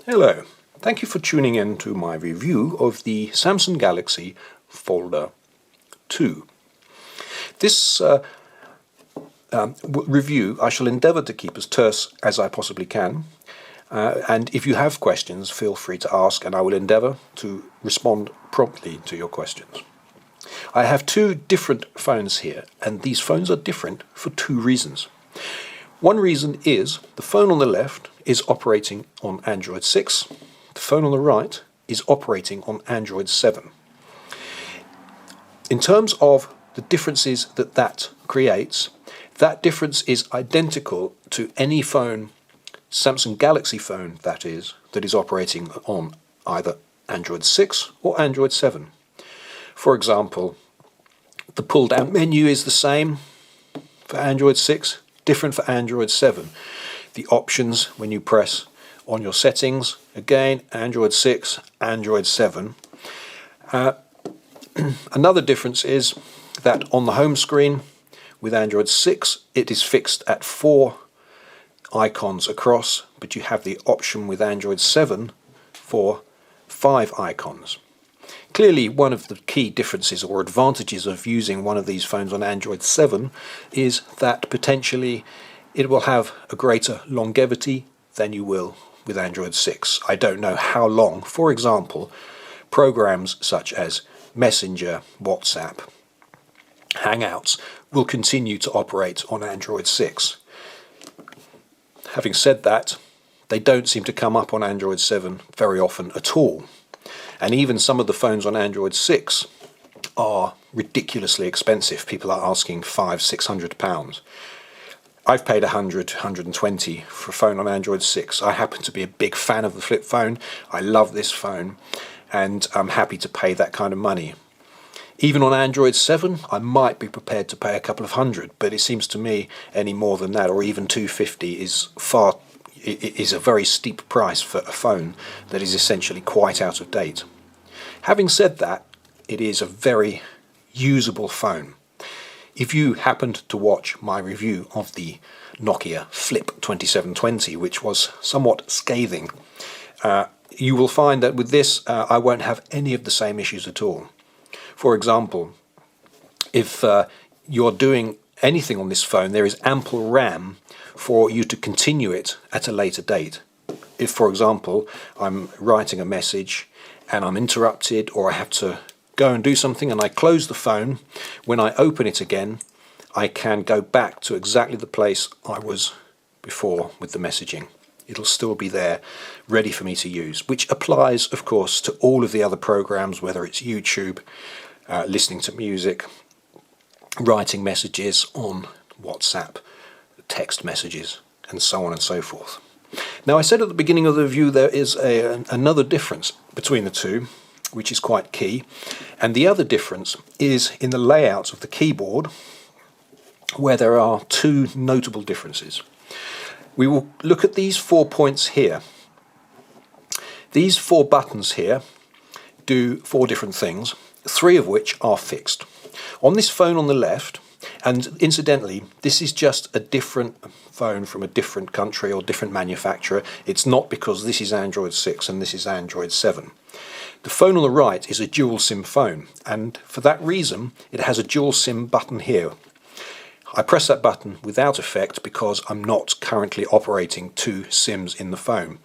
Hello, thank you for tuning in to my review of the Samusng Galaxy Folder 2. This review I shall endeavour to keep as terse as I possibly can, and if you have questions feel free to ask and I will endeavour to respond promptly to your questions. I have two different phones here, and these phones are different for two reasons. One reason is the phone on the left is operating on Android 6, the phone on the right is operating on Android 7. In terms of the differences that creates, that difference is identical to any phone, Samusng Galaxy phone that is operating on either Android 6 or Android 7. For example, the pull-down menu is the same for Android 6, different for Android 7. The options when you press on your settings, again, Android 6, Android 7. Another difference is that on the home screen with Android 6 it is fixed at 4 icons across, but you have the option with Android 7 for 5 icons. Clearly, one of the key differences or advantages of using one of these phones on Android 7 is that potentially it will have a greater longevity than you will with Android 6. I don't know how long, for example, programs such as Messenger, WhatsApp, Hangouts will continue to operate on Android 6. Having said that, they don't seem to come up on Android 7 very often at all. And even some of the phones on Android 6 are ridiculously expensive. People are asking £500–600. I've paid £100–120 for a phone on Android 6. I happen to be a big fan of the flip phone. I love this phone and I'm happy to pay that kind of money. Even on Android 7 I might be prepared to pay a couple of hundred, but it seems to me any more than that, or even £250, is a very steep price for a phone that is essentially quite out of date. Having said that, it is a very usable phone. If you happened to watch my review of the Nokia Flip 2720, which was somewhat scathing, you will find that with this I won't have any of the same issues at all. For example, if you're doing anything on this phone, there is ample RAM for you to continue it at a later date. If, for example, I'm writing a message and I'm interrupted, or I have to go and do something and I close the phone, when I open it again I can go back to exactly the place I was before with the messaging. It'll still be there ready for me to use, which applies of course to all of the other programs, whether it's YouTube, listening to music, writing messages on WhatsApp, text messages, and so on and so forth. Now, I said at the beginning of the review there is another difference between the two, which is quite key, and the other difference is in the layout of the keyboard, where there are two notable differences. We will look at these 4 points here. These 4 buttons here do 4 different things, 3 of which are fixed. On this phone on the left, and incidentally, this is just a different phone from a different country or different manufacturer. It's not because this is Android 6 and this is Android 7. The phone on the right is a dual SIM phone, and for that reason it has a dual SIM button here. I press that button without effect because I'm not currently operating 2 SIMs in the phone.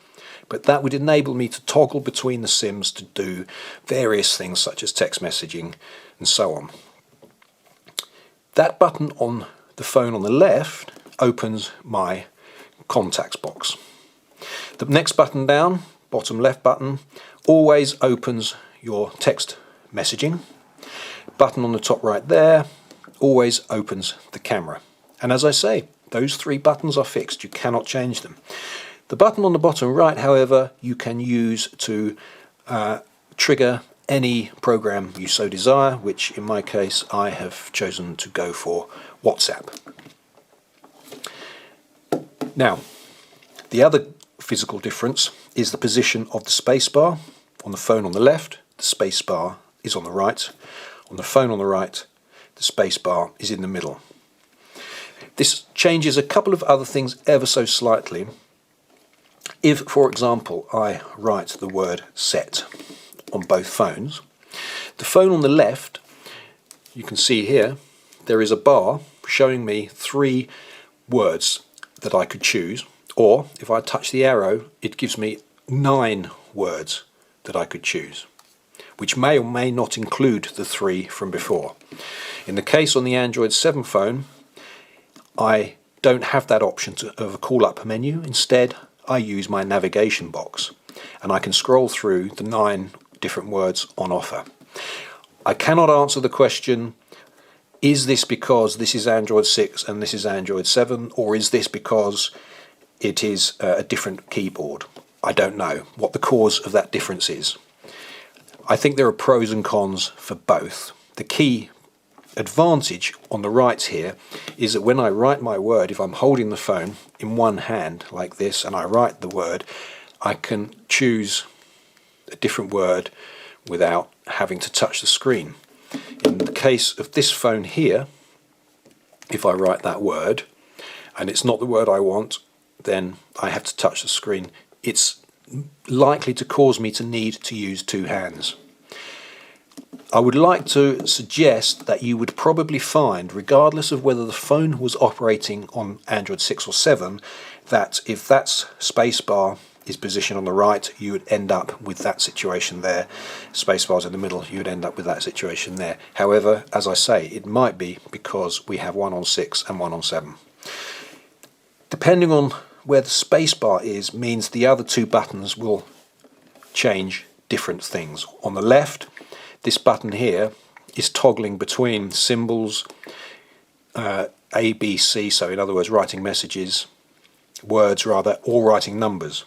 But that would enable me to toggle between the SIMs to do various things such as text messaging and so on. That button on the phone on the left opens my contacts box. The next button down, bottom left button, always opens your text messaging. Button on the top right there always opens the camera. And as I say, those 3 buttons are fixed, you cannot change them. The button on the bottom right, however, you can use to trigger any program you so desire, which in my case I have chosen to go for WhatsApp. Now, the other physical difference is the position of the spacebar. On the phone on the left, the spacebar is on the right. On the phone on the right, the spacebar is in the middle. This changes a couple of other things ever so slightly. If, for example, I write the word set on both phones, the phone on the left, you can see here, there is a bar showing me 3 words that I could choose, or if I touch the arrow, it gives me 9 words that I could choose, which may or may not include the 3 from before. In the case on the Android 7 phone, I don't have that option of a call-up menu. Instead, I use my navigation box, and I can scroll through the 9 different words on offer. I cannot answer the question, is this because this is Android 6 and this is Android 7, or is this because it is a different keyboard? I don't know what the cause of that difference is. I think there are pros and cons for both. The key advantage on the right here is that when I write my word, if I'm holding the phone in one hand like this and I write the word, I can choose a different word without having to touch the screen. In the case of this phone here, if I write that word and it's not the word I want, then I have to touch the screen. It's likely to cause me to need to use 2 hands. I would like to suggest that you would probably find, regardless of whether the phone was operating on Android 6 or 7, that if that spacebar is positioned on the right, you would end up with that situation there. Spacebar's in the middle, you would end up with that situation there. However, as I say, it might be because we have one on 6 and one on 7. Depending on where the spacebar is means the other 2 buttons will change different things. On the left, this button here is toggling between symbols, A, B, C, so in other words writing messages, words rather, or writing numbers.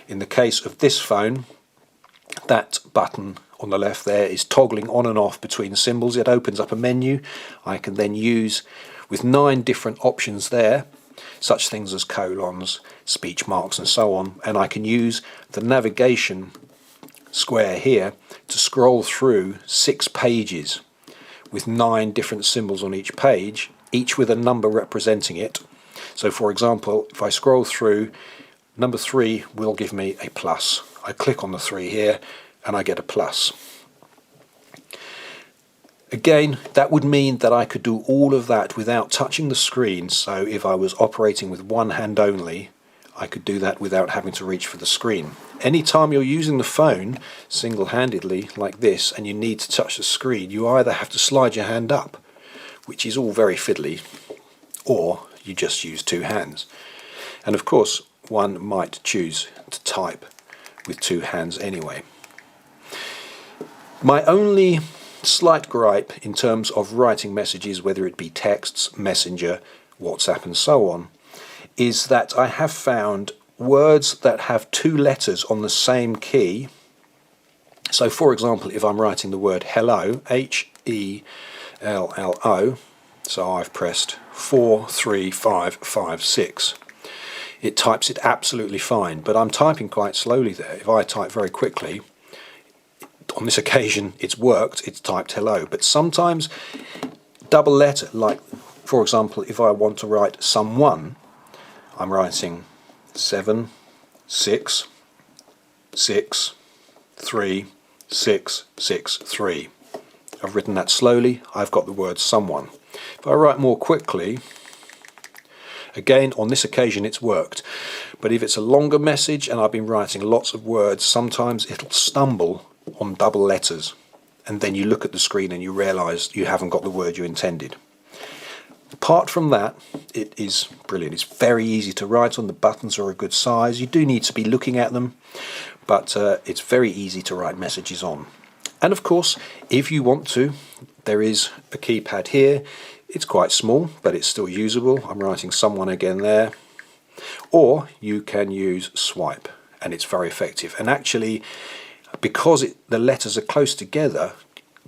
In the case of this phone, that button on the left there is toggling on and off between symbols. It opens up a menu I can then use with 9 different options there, such things as colons, speech marks and so on, and I can use the navigation square here to scroll through 6 pages with 9 different symbols on each page, each with a number representing it. So for example, if I scroll through, number 3 will give me a plus. I click on the 3 here and I get a plus. Again, that would mean that I could do all of that without touching the screen, so if I was operating with one hand only, I could do that without having to reach for the screen. Anytime you're using the phone single-handedly like this and you need to touch the screen, you either have to slide your hand up, which is all very fiddly, or you just use 2 hands. And of course, one might choose to type with 2 hands anyway. My only slight gripe in terms of writing messages, whether it be texts, Messenger, WhatsApp and so on, is that I have found words that have 2 letters on the same key. So for example, if I'm writing the word hello, H-E-L-L-O, so I've pressed 4, 3, 5, 5, 6. It types it absolutely fine, but I'm typing quite slowly there. If I type very quickly, on this occasion it's worked, it's typed hello, but sometimes double letter, like for example if I want to write someone, I'm writing 7, 6, 6, 3, 6, 6, 3. I've written that slowly, I've got the word someone. If I write more quickly, again on this occasion it's worked, but if it's a longer message and I've been writing lots of words, sometimes it'll stumble on double letters and then you look at the screen and you realise you haven't got the word you intended. Apart from that, it is brilliant. It's very easy to write on. The buttons are a good size. You do need to be looking at them, but it's very easy to write messages on. And of course, if you want to, there is a keypad here. It's quite small, but it's still usable. I'm writing someone again there. Or you can use swipe, and it's very effective. And actually, because the letters are close together,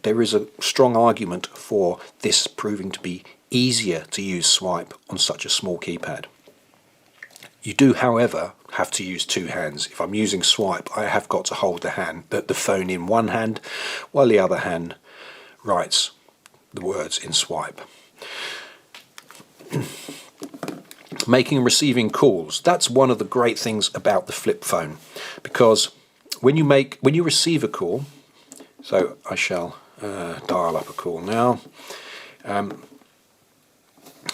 there is a strong argument for this proving to be easier to use swipe on such a small keypad. You do, however, have to use 2 hands. If I'm using swipe, I have got to hold the phone in one hand, while the other hand writes the words in swipe. Making and receiving calls. That's one of the great things about the flip phone, because when you receive a call, so I shall dial up a call now.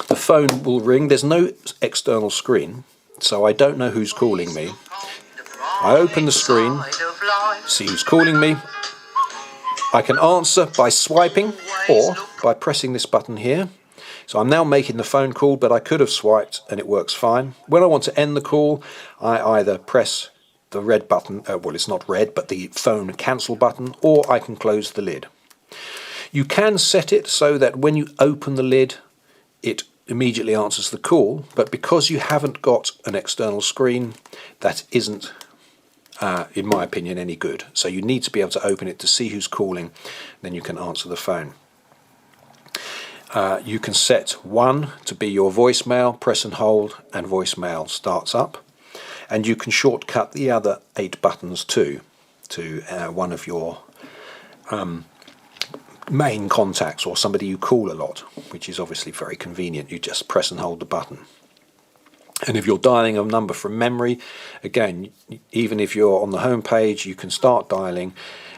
The phone will ring. There's no external screen, so I don't know who's calling me. I open the screen, see who's calling me. I can answer by swiping or by pressing this button here. So I'm now making the phone call, but I could have swiped and it works fine. When I want to end the call, I either press the red button, well, it's not red, but the phone cancel button, or I can close the lid. You can set it so that when you open the lid, it immediately answers the call, but because you haven't got an external screen, that isn't, in my opinion, any good. So you need to be able to open it to see who's calling, then you can answer the phone. You can set 1 to be your voicemail, press and hold, and voicemail starts up. And you can shortcut the other 8 buttons too, to one of your main contacts or somebody you call a lot, which is obviously very convenient. You just press and hold the button. And if you're dialing a number from memory, again, even if you're on the home page, you can start dialing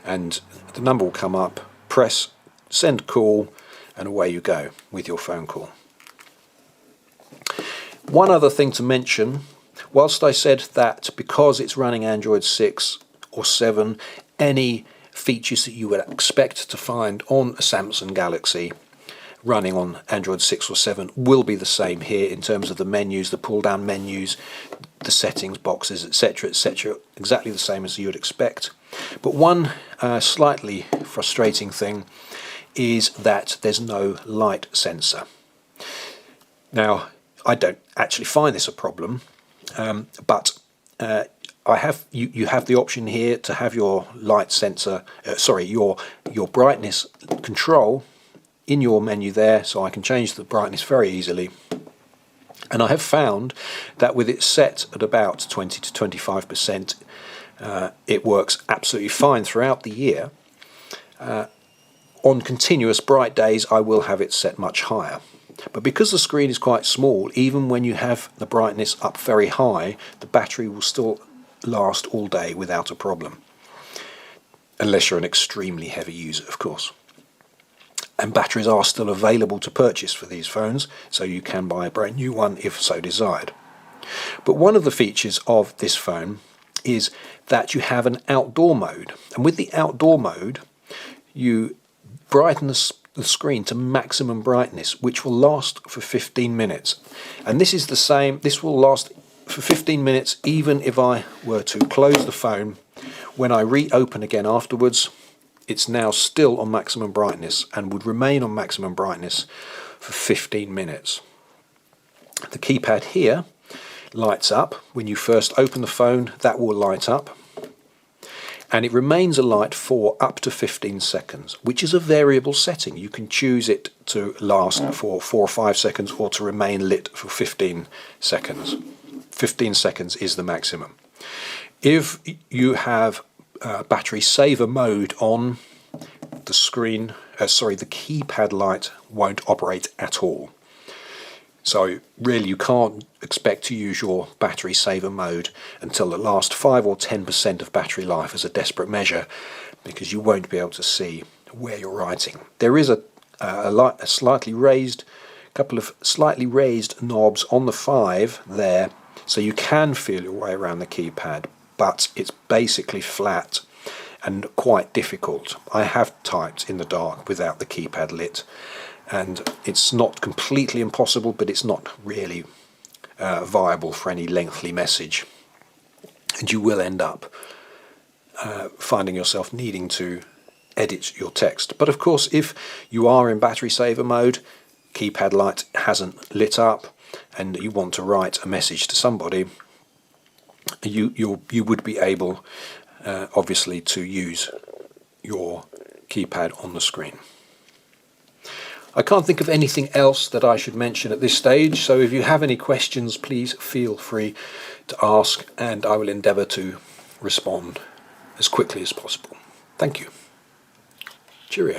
and the number will come up, press send call, and away you go with your phone call. One other thing to mention, whilst I said that because it's running Android 6 or 7, any features that you would expect to find on a Samsung Galaxy running on Android 6 or 7 will be the same here in terms of the menus, the pull down menus, the settings boxes, etc, etc, exactly the same as you would expect. But one slightly frustrating thing is that there's no light sensor. Now, I don't actually find this a problem, but you have the option here to have your light sensor, your brightness control in your menu there, so I can change the brightness very easily. And I have found that with it set at about 20 to 25%, it works absolutely fine throughout the year. On continuous bright days, I will have it set much higher. But because the screen is quite small, even when you have the brightness up very high, the battery will still last all day without a problem. Unless you're an extremely heavy user, of course. And batteries are still available to purchase for these phones, so you can buy a brand new one if so desired. But one of the features of this phone is that you have an outdoor mode. And with the outdoor mode, you brighten the screen to maximum brightness, which will last for 15 minutes. And this is the same, this will last for 15 minutes even if I were to close the phone. When I reopen again afterwards, it's now still on maximum brightness and would remain on maximum brightness for 15 minutes. The keypad here lights up. When you first open the phone, that will light up. And it remains alight for up to 15 seconds, which is a variable setting. You can choose it to last for 4 or 5 seconds or to remain lit for 15 seconds. 15 seconds is the maximum. If you have battery saver mode on, the screen, the keypad light won't operate at all. So really you can't expect to use your battery saver mode until the last 5 or 10% of battery life as a desperate measure, because you won't be able to see where you're writing. There is a couple of slightly raised knobs on the 5 there, so you can feel your way around the keypad, but it's basically flat and quite difficult. I have typed in the dark without the keypad lit, and it's not completely impossible, but it's not really viable for any lengthy message, and you will end up finding yourself needing to edit your text. But of course, if you are in battery saver mode, keypad light hasn't lit up, and you want to write a message to somebody, you would be able obviously to use your keypad on the screen. I can't think of anything else that I should mention at this stage, so if you have any questions, please feel free to ask, and I will endeavour to respond as quickly as possible. Thank you. Cheerio.